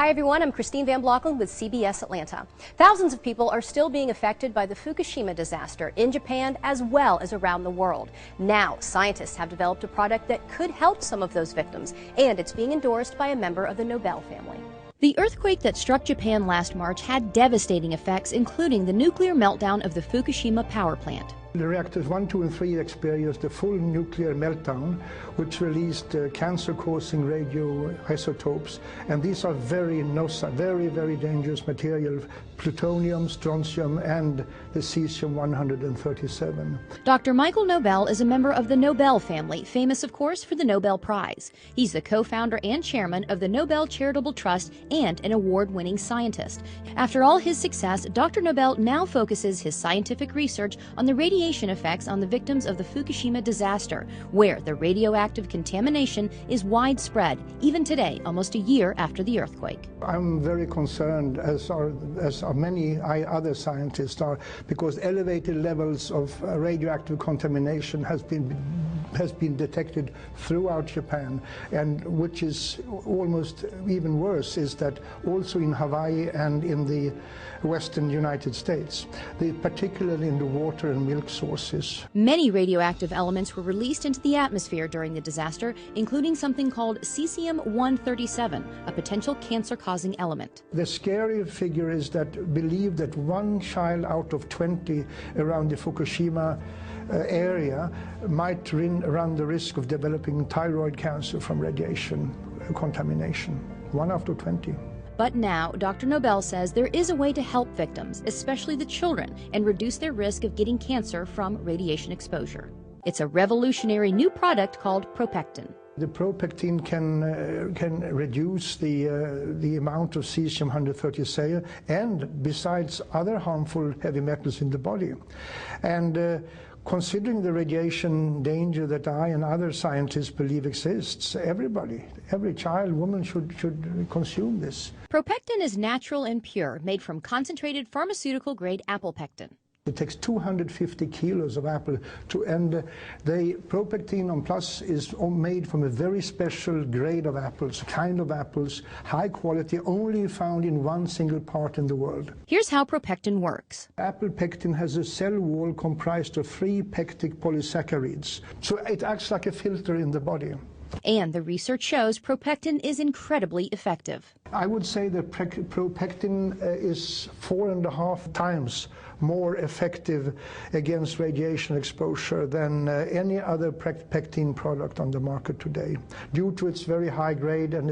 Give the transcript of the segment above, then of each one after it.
Hi everyone, I'm Christine Van Blocken with CBS Atlanta. Thousands of people are still being affected by the Fukushima disaster in Japan as well as around the world. Now, scientists have developed a product that could help some of those victims, and it's being endorsed by a member of the Nobel family. The earthquake that struck Japan last March had devastating effects, including the nuclear meltdown of the Fukushima power plant. The reactors 1, 2, and 3 experienced a full nuclear meltdown, which released cancer-causing radioisotopes, and these are very dangerous material: plutonium, strontium, and the cesium-137. Dr. Michael Nobel is a member of the Nobel family, famous, of course, for the Nobel Prize. He's the co-founder and chairman of the Nobel Charitable Trust and an award-winning scientist. After all his success, Dr. Nobel now focuses his scientific research on the radiation effects on the victims of the Fukushima disaster, where the radioactive contamination is widespread, even today, almost a year after the earthquake. I'm very concerned, as are many other scientists are, because elevated levels of radioactive contamination has been detected throughout Japan, and which is almost even worse is that also in Hawaii and in the western United States, particularly in the water and milk sources. Many radioactive elements were released into the atmosphere during the disaster, including something called cesium-137, a potential cancer-causing element. The scary figure is that believe that 1 child out of 20 around the Fukushima area might run the risk of developing thyroid cancer from radiation contamination. 1 out of 20. But now, Dr. Nobel says there is a way to help victims, especially the children, and reduce their risk of getting cancer from radiation exposure. It's a revolutionary new product called ProPectin. The ProPectin can reduce the amount of cesium-137 and besides other harmful heavy metals in the body. And considering the radiation danger that I and other scientists believe exists, every child, woman should consume this. ProPectin is natural and pure, made from concentrated pharmaceutical-grade apple pectin. It takes 250 kilos of apple and the ProPectin on Plus is made from a very special grade of apples, kind of apples, high quality, only found in one single part in the world. Here's how ProPectin works. Apple pectin has a cell wall comprised of 3 pectic polysaccharides, so it acts like a filter in the body. And the research shows ProPectin is incredibly effective. I would say that ProPectin is 4.5 times more effective against radiation exposure than any other pectin product on the market today, due to its very high grade and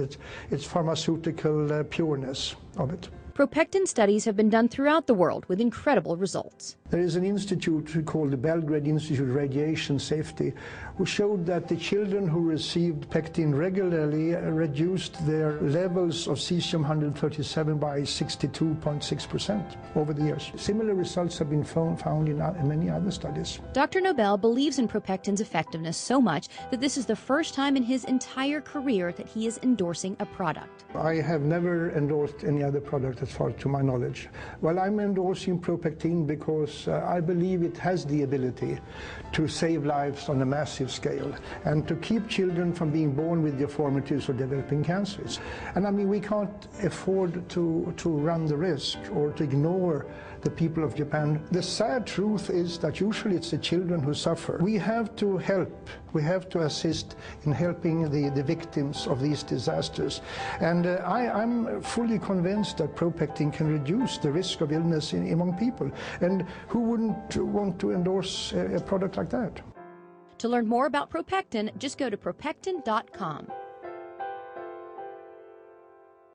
its pharmaceutical pureness of it. ProPectin studies have been done throughout the world with incredible results. There is an institute called the Belgrade Institute of Radiation Safety, who showed that the children who received pectin regularly reduced their levels of cesium-137 by 62.6% over the years. Similar results have been found in many other studies. Dr. Nobel believes in ProPectin's effectiveness so much that this is the first time in his entire career that he is endorsing a product. I have never endorsed any other product as far to my knowledge. Well, I'm endorsing ProPectin because I believe it has the ability to save lives on a massive scale and to keep children from being born with deformities or developing cancers. And I mean, we can't afford to run the risk or to ignore the people of Japan. The sad truth is that usually it's the children who suffer. We have to help. We have to assist in helping the victims of these disasters. And I'm fully convinced that ProPectin can reduce the risk of illness among people. And who wouldn't want to endorse a product like that? To learn more about ProPectin, just go to ProPectin.com.